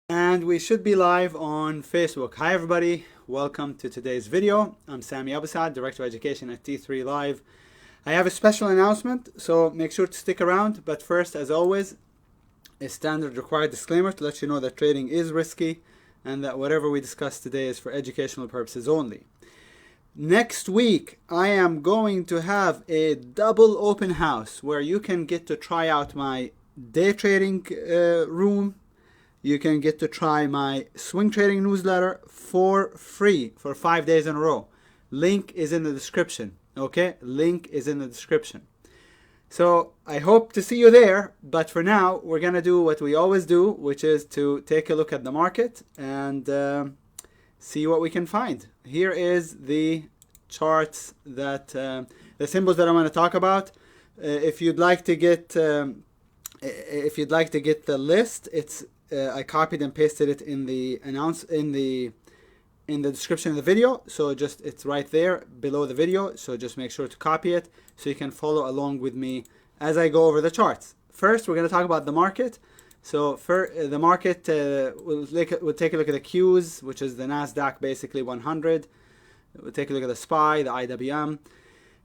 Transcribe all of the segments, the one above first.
And we should be live on Facebook. Hi everybody, welcome to today's video. I'm Sami Abasad, Director of Education at T3 Live. I have a special announcement, so make sure to stick around. But first, as always, a standard required disclaimer to let you know that trading is risky and that whatever we discuss today is for educational purposes only. Next week, I am going to have a double open house where you can get to try out my day trading room. You can get to try my swing trading newsletter for free for 5 days in a row. Link is in the description. Okay, link is in the description. So I hope to see you there, but for now we're gonna do what we always do, which is to take a look at the market and see what we can find. Here is the charts that the symbols that I'm going to talk about. If you'd like to get the list, it's I copied and pasted it in the in the description of the video. So just it's right there below the video. So just make sure to copy it so you can follow along with me as I go over the charts. First, we're going to talk about the market. So for the market, we'll take a look at the Qs, which is the Nasdaq basically 100. We'll take a look at the SPY, the IWM.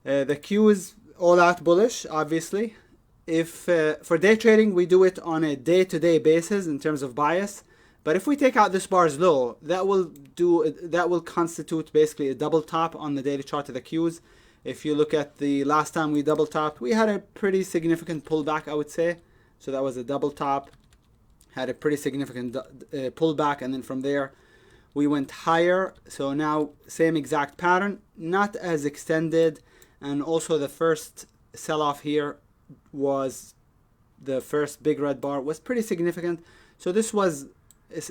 The Qs all out bullish, obviously. If for day trading, we do it on a day-to-day basis in terms of bias. But if we take out this bar's low, that will constitute basically a double top on the daily chart of the Qs. If you look at the last time we double topped, we had a pretty significant pullback, I would say. So that was a double top, had a pretty significant pullback, and then from there we went higher. So now same exact pattern, not as extended, and also the first sell-off here was the first big red bar was pretty significant. So this was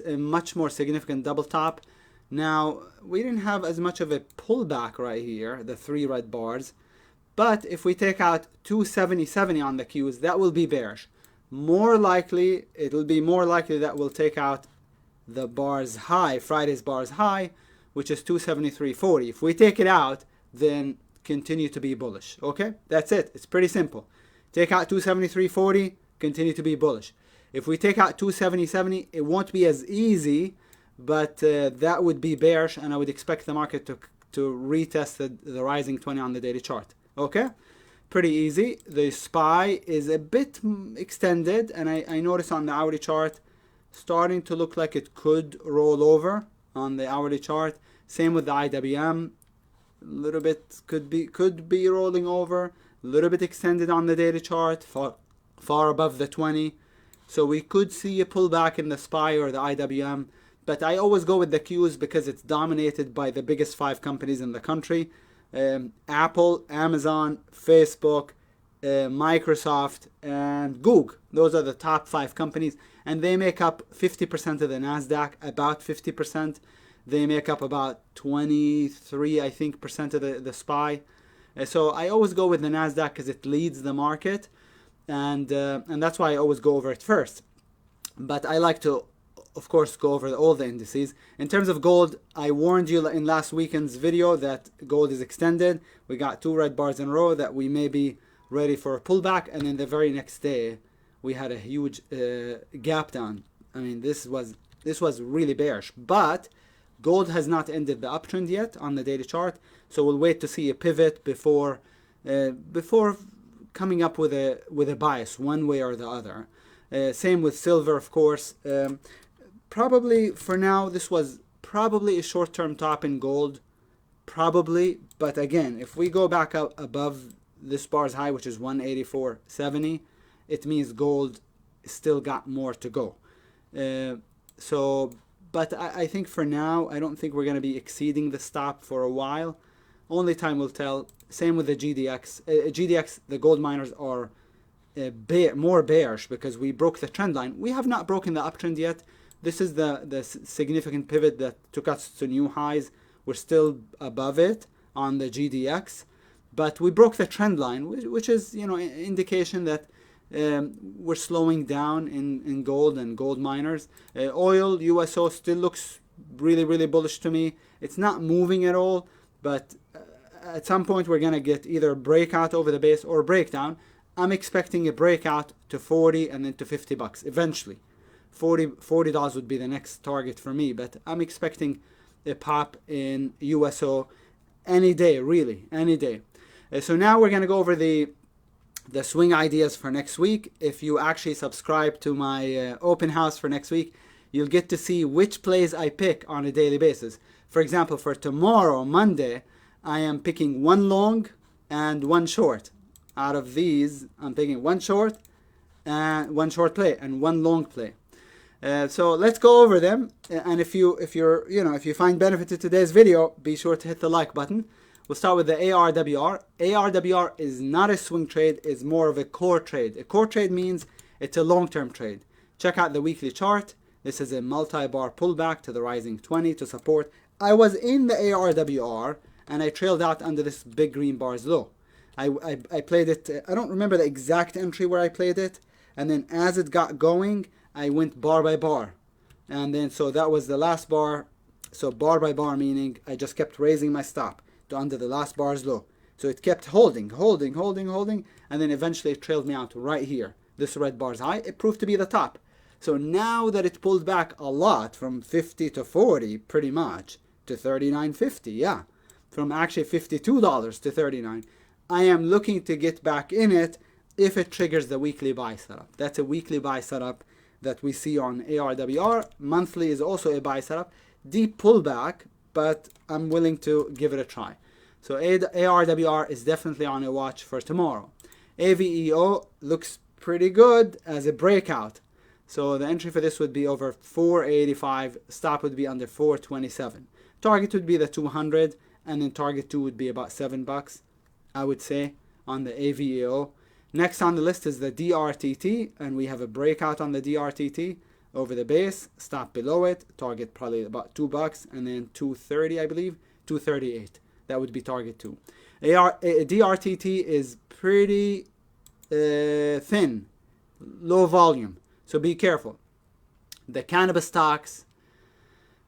a much more significant double top. Now we didn't have as much of a pullback right here, the three red bars, but if we take out 270.70 on the Qs, that will be bearish. More likely, it'll be more likely that we'll take out the bar's high, Friday's bar's high, which is 273.40. If we take it out, then continue to be bullish. Okay, that's it. It's pretty simple. Take out 273.40, continue to be bullish. If we take out 270.70, it won't be as easy, but that would be bearish, and I would expect the market to retest the rising 20 on the daily chart. Okay, pretty easy. The SPY is a bit extended, and I notice on the hourly chart starting to look like it could roll over on the hourly chart. Same with the IWM, a little bit could be rolling over, a little bit extended on the daily chart, far above the 20. So we could see a pullback in the SPY or the IWM, but I always go with the Qs because it's dominated by the biggest 5 companies in the country. Apple, Amazon, Facebook, Microsoft, and Google. Those are the top 5 companies, and they make up 50% of the Nasdaq, about 50%. They make up about 23, I think, percent of the SPY. So I always go with the Nasdaq because it leads the market, and that's why I always go over it first. But I like to, of course, go over all the indices. In terms of gold, I warned you in last weekend's video that gold is extended. We got 2 red bars in a row that we may be ready for a pullback, and then the very next day we had a huge gap down. I mean, this was really bearish, but gold has not ended the uptrend yet on the daily chart, so we'll wait to see a pivot before coming up with a bias one way or the other. Same with silver, of course. Probably for now, this was probably a short-term top in gold, probably. But again, if we go back up above this bar's high, which is 184.70, it means gold still got more to go. But I think for now, I don't think we're going to be exceeding the stop for a while. Only time will tell. Same with the GDX. GDX, the gold miners are more bearish because we broke the trend line. We have not broken the uptrend yet. This is the significant pivot that took us to new highs. We're still above it on the GDX, but we broke the trend line, which is, you know, an indication that we're slowing down in gold and gold miners. Oil, USO still looks really bullish to me. It's not moving at all, but at some point we're gonna get either breakout over the base or breakdown. I'm expecting a breakout to 40 and then to $50 eventually. $40 would be the next target for me, but I'm expecting a pop in USO any day, really, any day. So now we're going to go over the swing ideas for next week. If you actually subscribe to my open house for next week, you'll get to see which plays I pick on a daily basis. For example, for tomorrow, Monday, I am picking one long and one short. Out of these, I'm picking one short and one short play and one long play. So let's go over them. And if you find benefit to today's video, be sure to hit the like button. We'll start with the ARWR. ARWR is not a swing trade, it's more of a core trade. A core trade means it's a long-term trade. Check out the weekly chart. This is a multi-bar pullback to the rising 20 to support. I was in the ARWR and I trailed out under this big green bar's low. I played it, I don't remember the exact entry where I played it, and then as it got going, I went bar by bar. And then so that was the last bar. So bar by bar meaning I just kept raising my stop to under the last bar's low. So it kept holding, and then eventually it trailed me out right here. This red bar's high, it proved to be the top. So now that it pulled back a lot from 50 to 40 pretty much to 39.50, yeah. From actually $52 to 39, I am looking to get back in it if it triggers the weekly buy setup. That's a weekly buy setup that we see on ARWR. Monthly is also a buy setup. Deep pullback, but I'm willing to give it a try. So ARWR is definitely on a watch for tomorrow. AVEO looks pretty good as a breakout. So the entry for this would be over 485. Stop would be under 427. Target would be the 200, and then target 2 would be about $7, I would say, on the AVEO. Next on the list is the DRTT, and we have a breakout on the DRTT over the base, stop below it, target probably about $2, and then 230, I believe, 238. That would be target 2. DRTT is pretty thin, low volume, so be careful. The cannabis stocks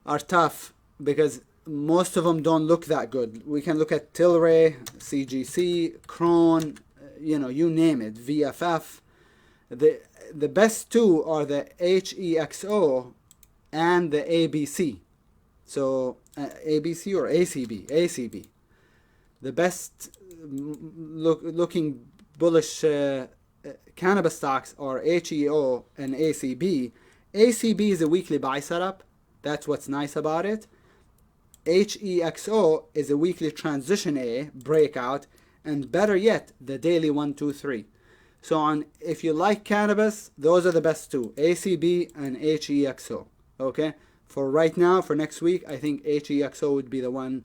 are tough because most of them don't look that good. We can look at Tilray, CGC, Crohn, you name it, VFF. The best two are the HEXO and the ABC. So ABC or ACB. The best looking bullish cannabis stocks are HEO and ACB. ACB is a weekly buy setup. That's what's nice about it. HEXO is a weekly transition A breakout, and better yet, the daily 1, 2, 3. So if you like cannabis, those are the best two, ACB and HEXO. Okay, for right now, for next week, I think HEXO would be the one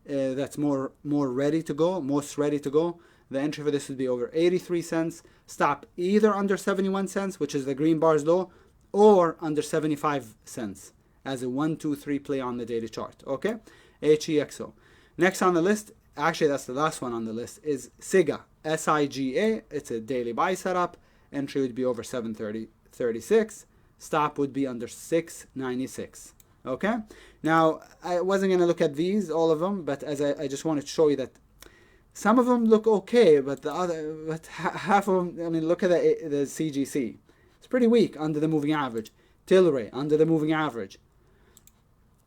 that's more ready to go, most ready to go. The entry for this would be over 83 cents. Stop either under 71 cents, which is the green bar's low, or under 75 cents as a 1, 2, 3 play on the daily chart. Okay, HEXO. Next on the list, actually that's the last one on the list, is SIGA, SIGA. It's a daily buy setup. Entry would be over 730.36. Stop would be under 696. Okay, now I wasn't going to look at these, all of them, but as I just wanted to show you that some of them look okay, but half of them, I mean, look at the CGC. It's pretty weak under the moving average. Tilray under the moving average.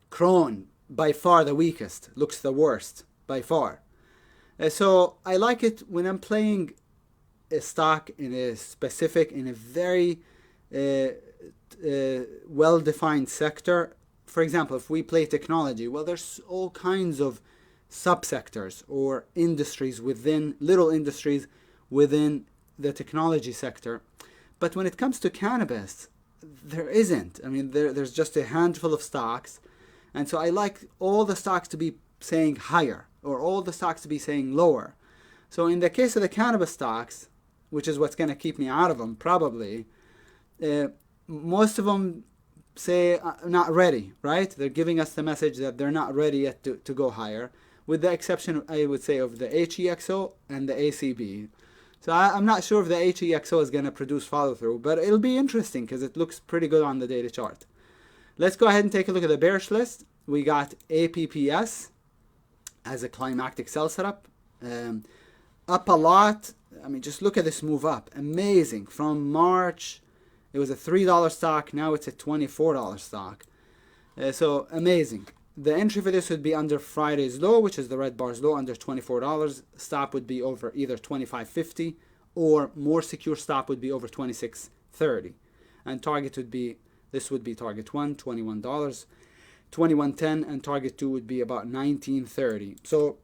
Crohn, by far the weakest, looks the worst by far. So I like it when I'm playing a stock in a very well-defined sector. For example, if we play technology, well, there's all kinds of subsectors or industries within, little industries within the technology sector. But when it comes to cannabis, there isn't. I mean, there's just a handful of stocks. And so I like all the stocks to be saying higher or all the stocks to be saying lower. So in the case of the cannabis stocks, which is what's going to keep me out of them probably, most of them say not ready, right? They're giving us the message that they're not ready yet to go higher, with the exception, I would say, of the HEXO and the ACB. So I'm not sure if the HEXO is going to produce follow-through, but it'll be interesting because it looks pretty good on the daily chart. Let's go ahead and take a look at the bearish list. We got APPS as a climactic sell setup. Up a lot. I mean, just look at this move up. Amazing. From March It was a $3 stock. Now it's a $24 stock. So amazing. The entry for this would be under Friday's low, which is the red bar's low, under $24. Stop would be over either $25.50, or more secure stop would be over $26.30. And target would be, this would be target 1, $21, $21.10, and target 2 would be about $19.30. So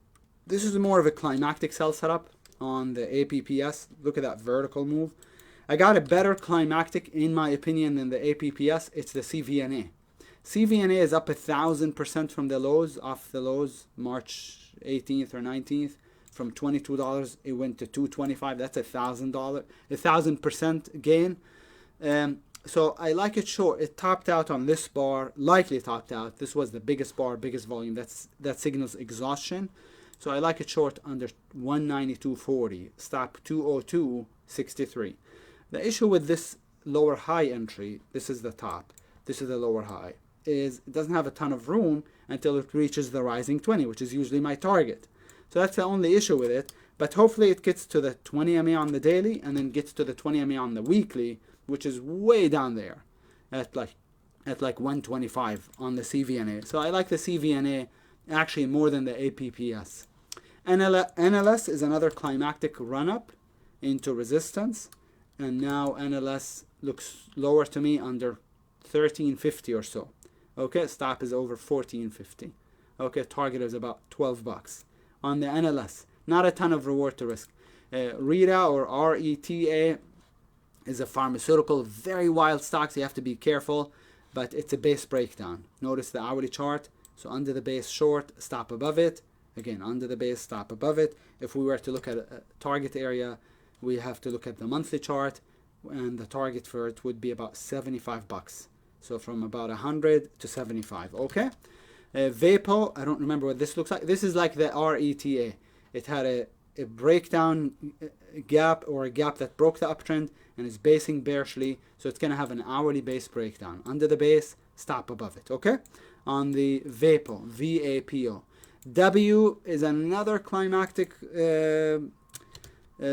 this is more of a climactic sell setup on the APPS. Look at that vertical move. I got a better climactic, in my opinion, than the APPS. It's the CVNA. CVNA is up 1,000% from the lows, off the lows, March 18th or 19th. From $22, it went to $225. That's $1,000% gain. So I like it short. It topped out on this bar, likely topped out. This was the biggest bar, biggest volume. That signals exhaustion. So I like it short under 192.40. Stop 202.63. The issue with this lower high entry, this is the top, this is the lower high, is it doesn't have a ton of room until it reaches the rising 20, which is usually my target. So that's the only issue with it. But hopefully it gets to the 20 MA on the daily and then gets to the 20 MA on the weekly, which is way down there at like 125 on the CVNA. So I like the CVNA actually more than the APPS. NLS is another climactic run up into resistance, and now NLS looks lower to me, under 13.50 or so. Okay, stop is over 14.50. Okay, target is about $12 on the NLS. Not a ton of reward to risk. RETA or RETA is a pharmaceutical, very wild stock, so you have to be careful, but it's a base breakdown. Notice the hourly chart. So under the base short, stop above it. Again, under the base, stop above it. If we were to look at a target area, we have to look at the monthly chart, and the target for it would be about $75. So from about 100 to 75. Okay. VAPO, I don't remember what this looks like. This is like the RETA. It had a breakdown gap, or a gap that broke the uptrend and is basing bearishly. So it's going to have an hourly base breakdown. Under the base, stop above it. Okay. On the VAPO, VAPO. W is another climactic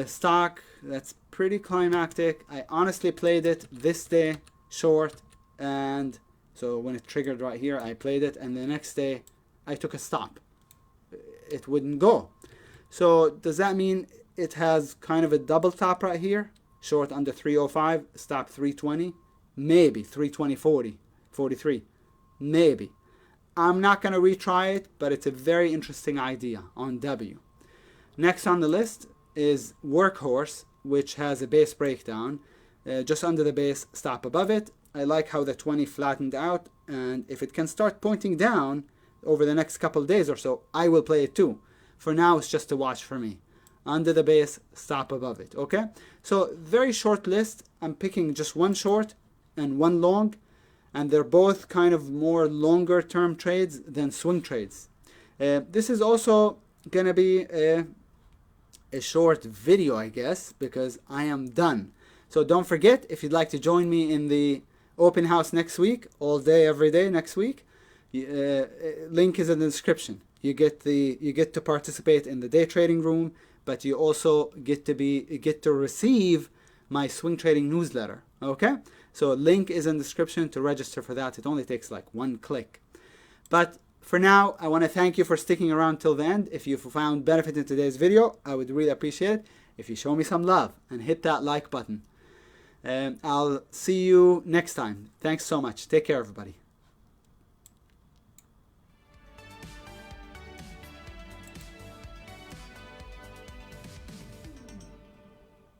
stock that's pretty climactic. I honestly played it this day short, and so when it triggered right here, I played it, and the next day I took a stop. It wouldn't go. So does that mean it has kind of a double top right here? Short under 305, stop 320, maybe 320.40, 43, maybe. I'm not going to retry it, but it's a very interesting idea on W. Next on the list is Workhorse, which has a base breakdown. Just under the base, stop above it. I like how the 20 flattened out, and if it can start pointing down over the next couple days or so, I will play it too. For now, it's just a watch for me. Under the base, stop above it. Okay? So very short list. I'm picking just one short and one long, and they're both kind of more longer term trades than swing trades. This is also going to be a short video, I guess, because I am done. So don't forget, if you'd like to join me in the open house next week, all day, every day next week, link is in the description. You get to participate in the day trading room, but you also get to receive my swing trading newsletter. Okay? So link is in the description to register for that. It only takes like one click. But for now, I want to thank you for sticking around till the end. If you found benefit in today's video, I would really appreciate it if you show me some love and hit that like button. I'll see you next time. Thanks so much. Take care, everybody.